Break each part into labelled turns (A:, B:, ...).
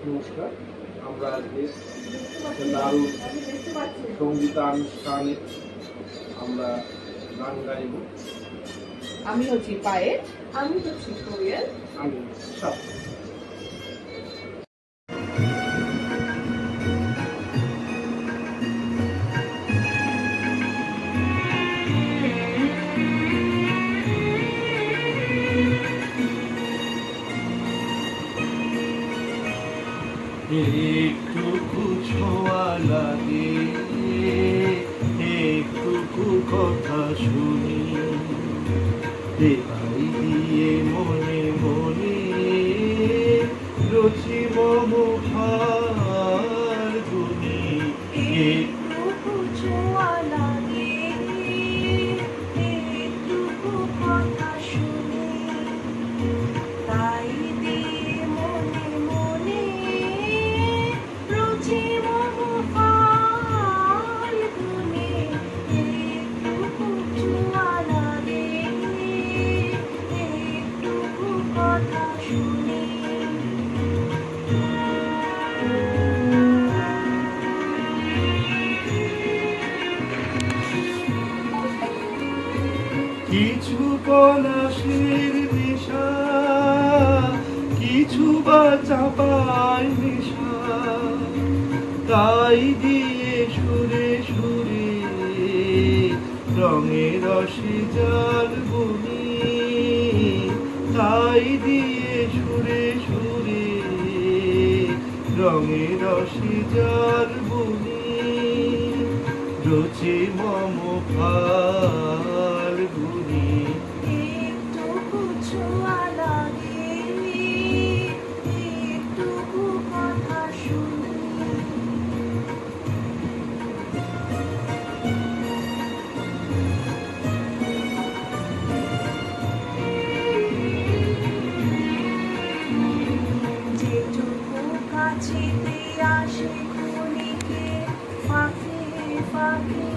A: নমস্কার। আমরা আজকে দারুণ সঙ্গীতানুষ্ঠানে আমরা গান গাইব।
B: আমি হচ্ছি পায়েল, আমি হচ্ছি কোয়েল,
A: আমি সব
C: একটুকু ছোঁয়া লাগে, একটুকু কথা শুনি, দেখাই দিয়ে মনে মনে রচি মম ফাল্গুনি।
D: একটুকু ছোঁয়া লাগে, একটুকু কথা শুনি, তাই দিয়ে মনে মনে রুচি মম ফাল্গুনি। একটুকু ছোঁয়া লাগে, একটুকু কথা শুনি।
C: কিছু পলাশের নেশা, কিছু বা চাপায় নেশা, তাই দিয়ে সুরে সুরে রঙের রসে জাল বুনি, তাই দিয়ে সুরে সুরে রঙের রসে জাল বুনি, রচে মম ফাল্গুনি।
D: একটুকু ছোঁয়া লাগে, একটুকু কথা শুনি। যেটুকু কাছেতে আসে ক্ষণিকে ফাঁকে ফাঁকে,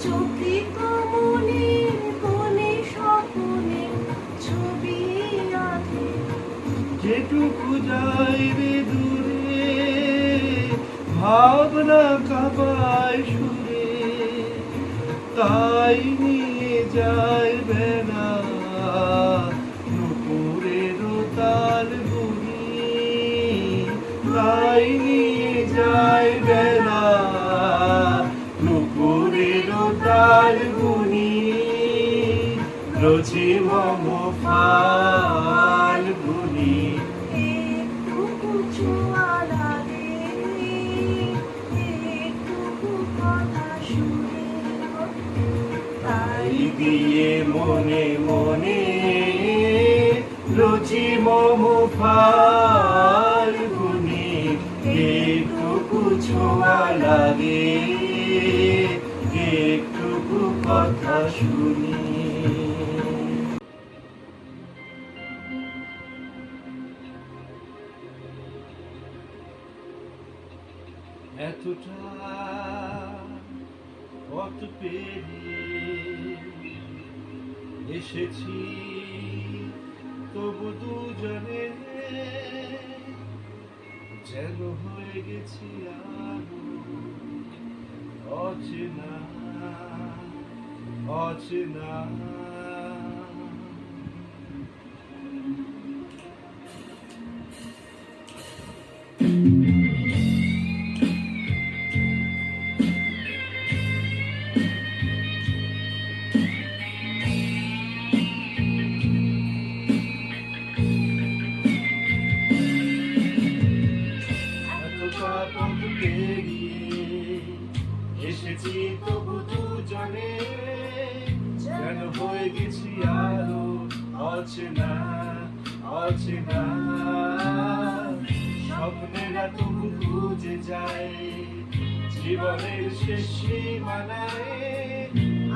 D: চকিত মনের কোণে স্বপনে ছবি আঁকে।
C: যেটুকু যাই রে দূরে, ভাবনা কাঁপায় সুরে, তাই নিয়ে যায় বেলা নুপুরের তাল বুনি, তাই নিয়ে যায় বেলা নুপুরের তাল বুনি, রচি মম ফাল্গুনি।
D: একটুকু ছোঁয়া লাগে, একটুকু কথা শুনি,
C: তাই দিয়ে মনে মনে রচি মম ফাল্গুনি। একটুকু ছোঁয়া লাগে, একটুকু কথা শুনি। এতটা পথ পেরিয়ে এসেছি, তবু দুজনে যেন হয়ে গেছি আরো অচেনা অচেনা। এসেছি তবু দুজনে যেন হয়ে গেছি আরো অচেনা অচেনা। স্বপ্নেরা তবু খুঁজে যায় জীবনের শেষ সীমানায়,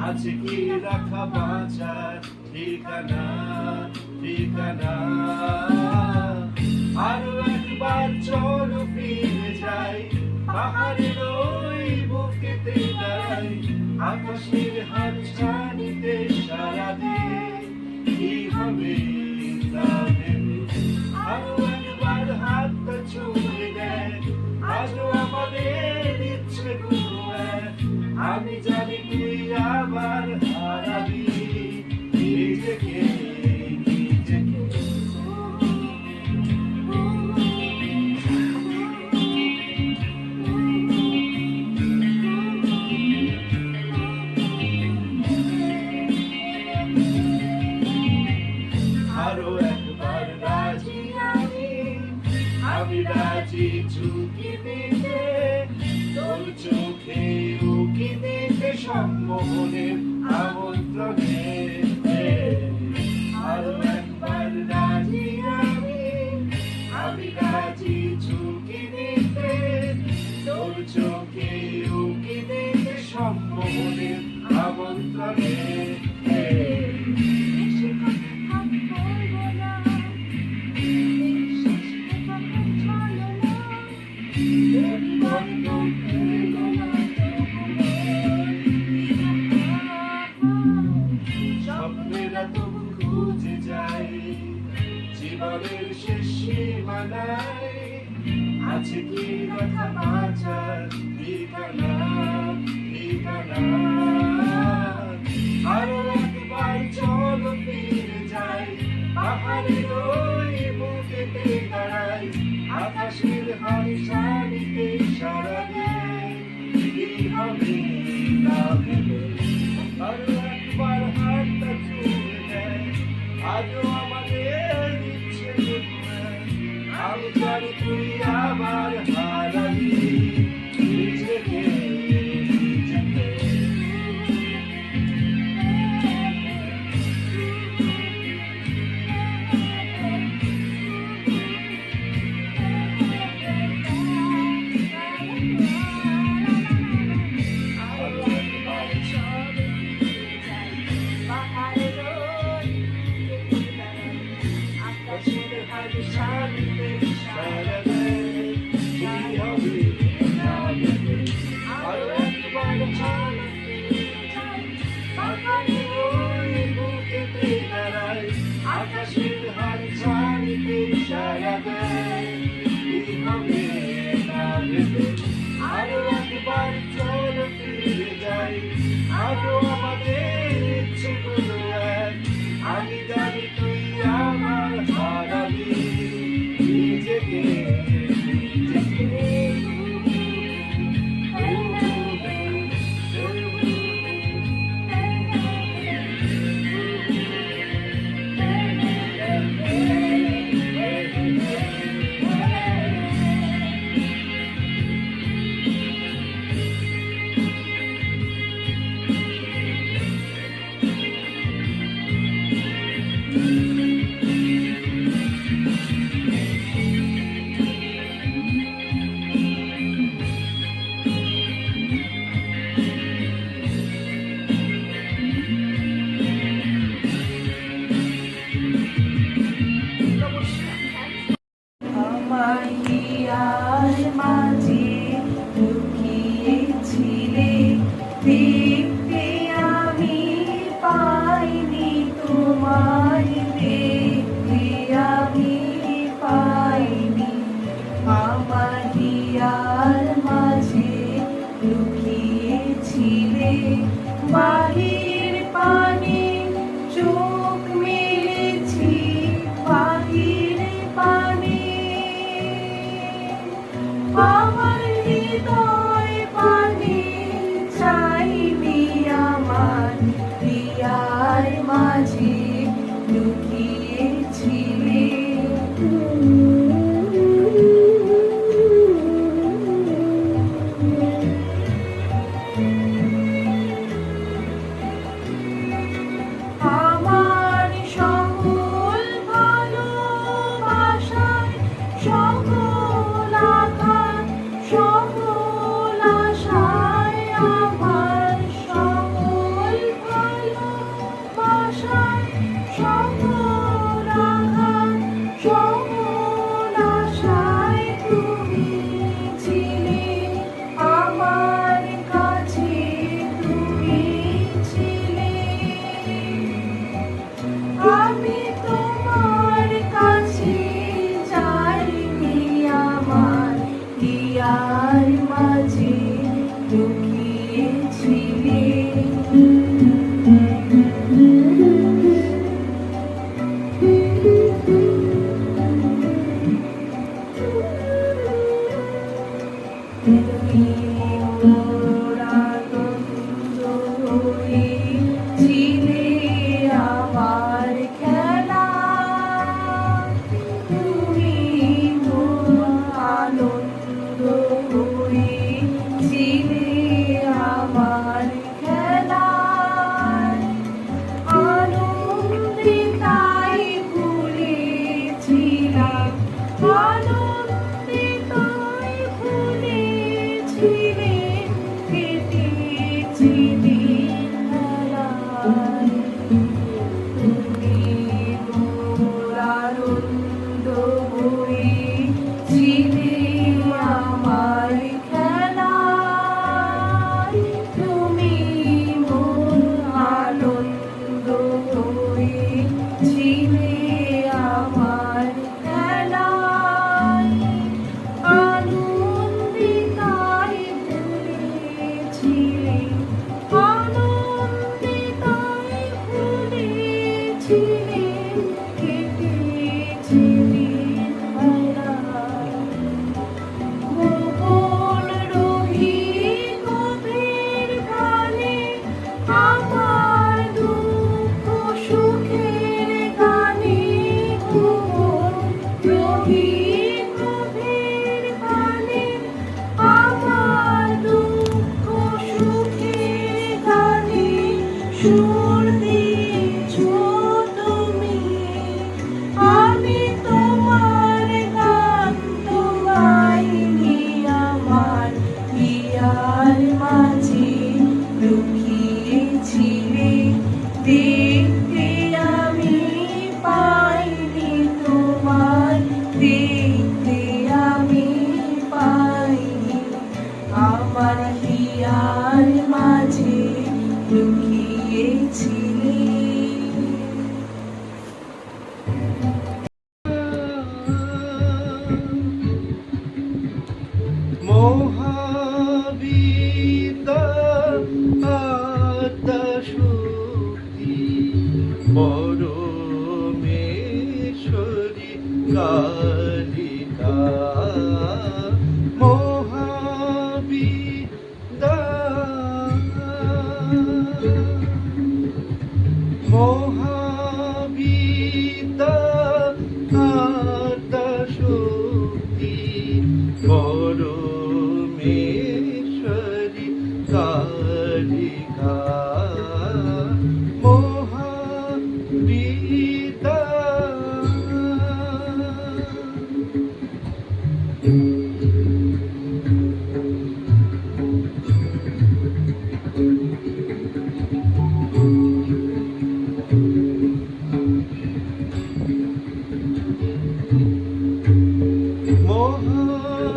C: আছে কি রাখা বাঁচার ঠিকানা ঠিকানা। আরো একবার চলো ফিরে যাই, পাহাড়ের ওই বুকেতে দাঁড়াই, আকাশের হাত ছানিতে সারা দিয়ে কি হবে তা ভেবে। আরো একবার রাজি আমি রাজি ঝুঁকি দিতে তোর চোখে উকি দিতে সম্মোহনের আমন্ত্রণে আরো একবার রাজি আমি রাজি ঝুঁকি দিতে তোর চোখে উকি দিতে সম্মোহনের আমন্ত্রণে
D: বেশি কথা বলবো না, শেষ কথা চলো না,
C: বন্ধ হলো না স্বপ্নেরা তবু খুঁজে যাই জীবনের শেষ সীমানায় আছে কি কথা বাঁচার ঠিকানা আরো একবার চলো ফিরে যাই পাহাড়ের ওই বুকেতে দাঁড়াই আকাশের হাতছানিতে সারা দিয়ে কি হবে না ভেবে আরো একবার হাতটা ছুঁয়ে দেয় আজও আমাদের ইচ্ছে আমি জানি তুই আবার হারাবি নিজেকে আকাশের হাতছানিতে সারা দেয় কি হবে না ভেবে আরো একবার চলো ফিরে যাই পাহাড়ের ওই বুকেতে দাঁড়াই আকাশের হাতছানিতে সারা দেয় কি হবে না ভেবে আরো একবার চলো ফিরে যাই আজও আমাদের ইচ্ছেগুলো এক আমি জানি তুই আমার হারাবি নিজেকে
D: আমার হিয়ার মাঝে লুকিয়েছিলে দেখতে আমি পাইনি তোমায় দেখতে আমি পাইনি আমার হিয়ার মাঝে লুকিয়েছিলে বাহির পানে চোখ মেলেছি বাহির পানে আমার হৃদয় পানে চাইনি আমার প্রিয়ার মাঝে লুকিয়েছিলে আমার সকল ভালোবাসায় সকল আঘাত সকল আশায় আমার সকল ভালোবাসায় সকল আঘাত সকল আশায় তুমি ছিলে আমার কাছে তুমি ছিলে আমি তোমার কাছে যাইনি
C: কালিকা শক্তি পরমেশ্বরী কালিকা মহাবিদা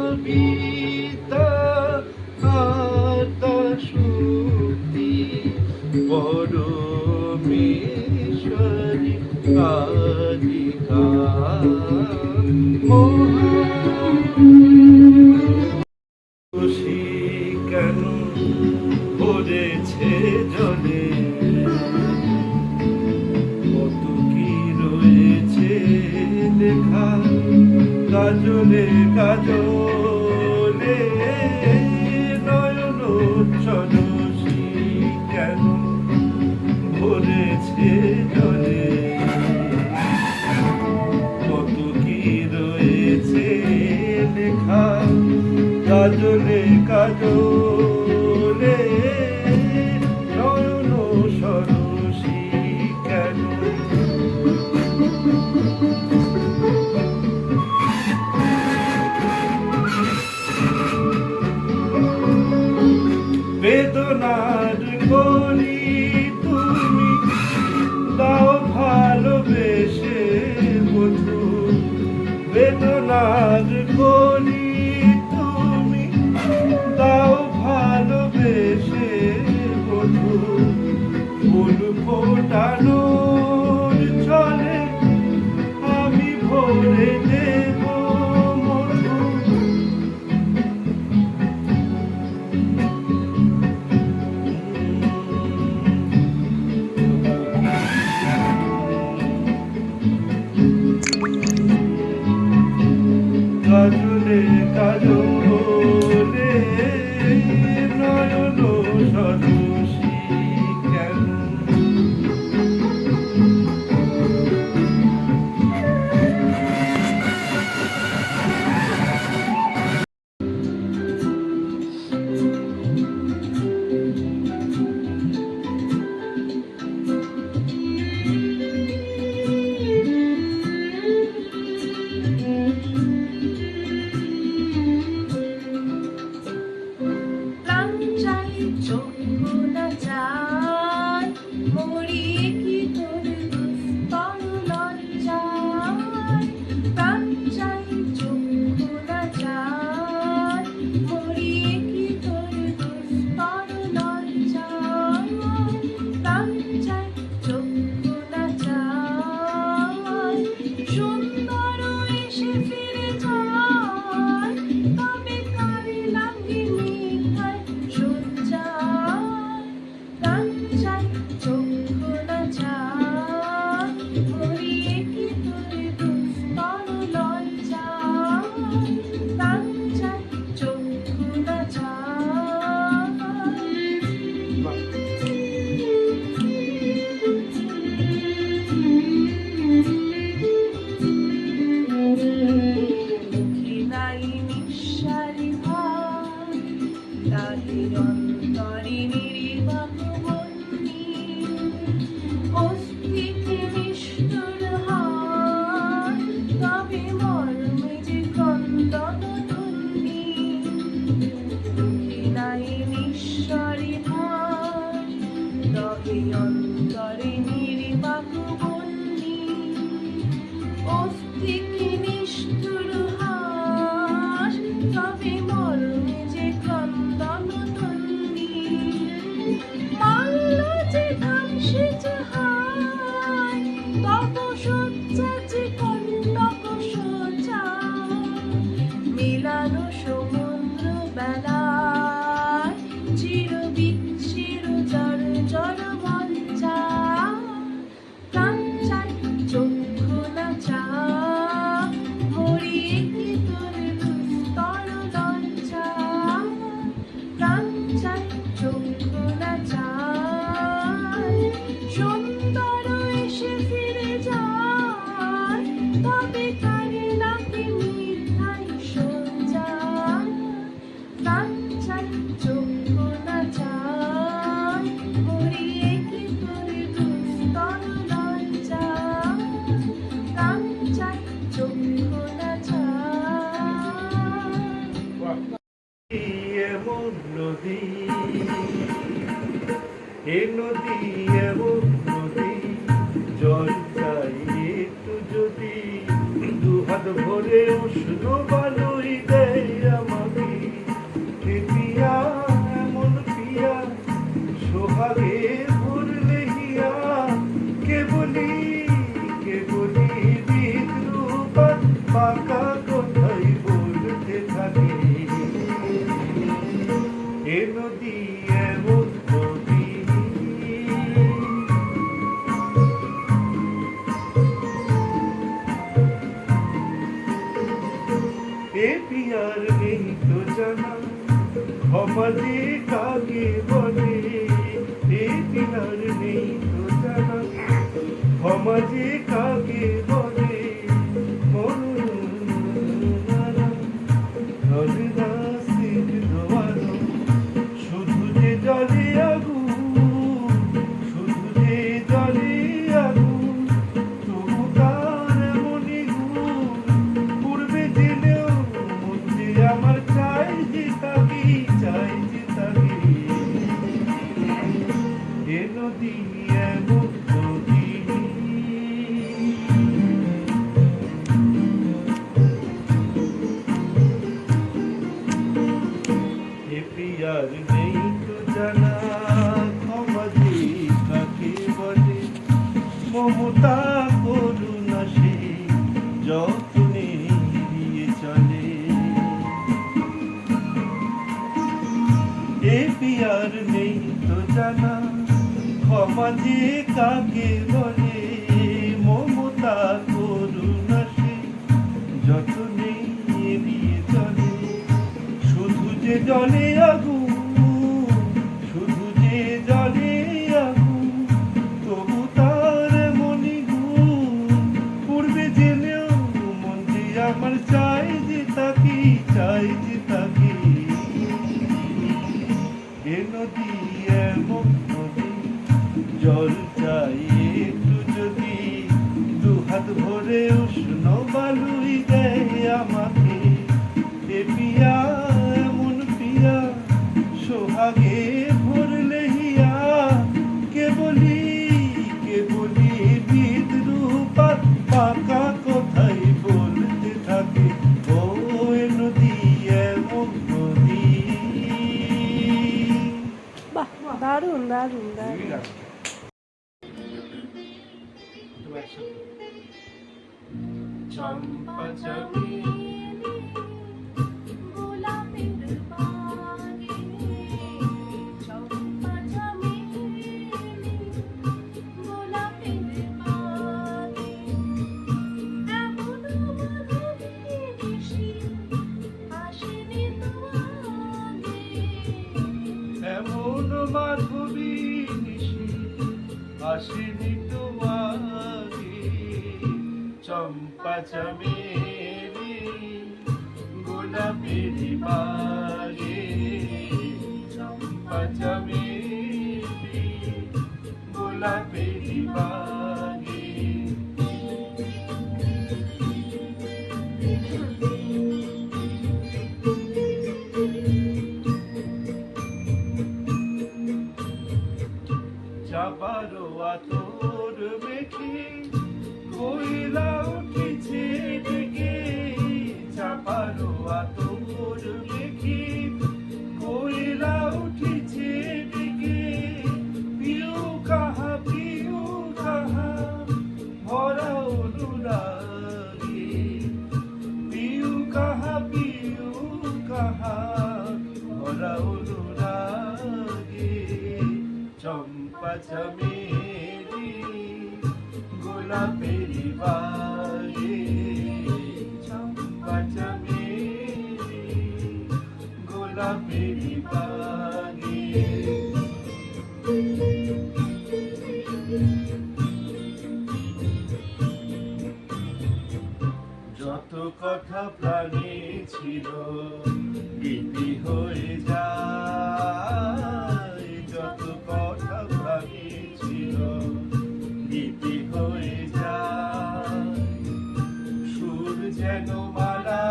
C: মহাবিদা আদ্যাশক্তি পরমেশ্বরী কালিকা খুশি কেন ভরেছে জলে কত কি রয়েছে লেখা কাজলে কাজলে নয়ন সরসী কেন ভরেছে জলে কত কি রয়েছে লেখা কাজলে কাজলে নয়ন সরসী কেন বেদনার করি তুমি দাও ভালোবেসে বধু বেদনার করি তুমি দাও ভালোবেসে বধু ফুল ফোটানোর চলে আমি ভরে দেব মধু কাজলে কাজলে নয়ন সরসী কেন
D: চোখ না ছায়
C: এমন নদী, এ নদী এমন নদী, জল চাই একটু যদি, দুহাত ভরে উষ্ণ বালুই দেয় আমাকে। কে পিয়া এমন পিয়া, সোহাগে ভরলে হিয়া, কে বলি বিদ্রুপাত পাকা কথাই বলতে থাকে। এ নদী এমন নদী, এ পিয়ার নেই তো জানা, ক্ষমা যে কাকে বলে। এ পিয়ার নেই তো জানা, ক্ষমা যে কাকে বলে। শুধু যে জলে আগুন, শুধু যে জলে আগুন, তবু তার এমনই গুণ। পূর্বে জেনেও মন যে আমার চাই যে তাকে, চাই যে তাকে। এ নদী এমন নদী, এ পিয়ার নেই তো জানা, ক্ষমা যে কাকে বলে। মমতা করুণা সে যত্নে নিয়ে চলে। এ পিয়ার নেই তো জানা, ক্ষমা যে কাকে বলে। মমতা করুণা সে যত্নে নিয়ে চলে। শুধু যে জলে আগুন, শুধু যে জলে আগুন, তবু তার মনি গুণ। পূর্বে জেনেও মন যে আমার চাই যে তাকে, চাই যে তাকে। এ নদী এমন নদী, জল চাই একটু যদি, দুহাত ভরে উষ্ণ বালুই দেয় আমাকে। এ পিয়া এমন পিয়া, সোহাগে ভরলে হিয়া, কে বলি বিদ্রুপাত পাকা কথাই বলতে থাকে। ও এ নদী এমন নদী।
D: বাহ, দারুণ দারুণ দারুণ।
C: চম্পা চামেলি,
D: গোলাপের বাগে, চম্পা চামেলি, গোলাপের বাগে, এমন মাধবী নিশি আসেনি তো আগে।
C: এমন মাধবী নিশি আসেনি তো আগে। চম্পা চামেলি, গোলাপের বাগে, চম্পা চামেলি, গোলাপের বাগে। যাবারও আতর মেখে কইলা উঠেছে ডেকে। চাপারও আতর মেখে কইলা উঠেছে ডেকে। পিউ কাহা ভরা অনুরাগে। পিউ কাহা ভরা অনুরাগে। চম্পা চামেলি, গোলাপের বাগে, চম্পা চামেলি, গোলাপের বাগে। যত কথা প্রাণে ছিল গীতি হয়ে যায়। যত কথা প্রাণে ছিল গীতি হয়ে যায়। সুর যেন মালা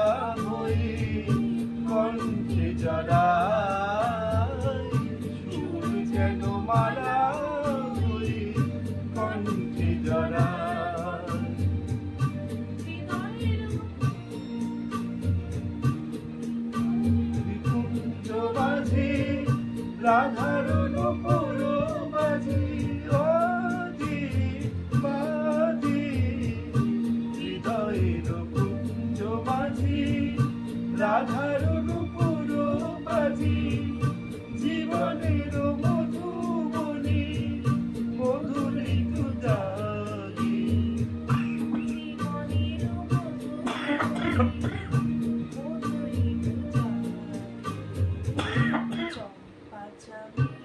C: হই কণ্ঠে জড়াই সুর যেন মালা হই কণ্ঠে জড়াই
D: হৃদয়ের
C: নিকুঞ্জ মাঝে রাধার নূপুর বাজে বাজে বাজে হৃদয়ের কুঞ্জ মাঝে রাধার নূপুর বাজে জীবনের মধুবনে মধুর ঋতু জাগে
D: জীবনের মধুর চম্পা চাবি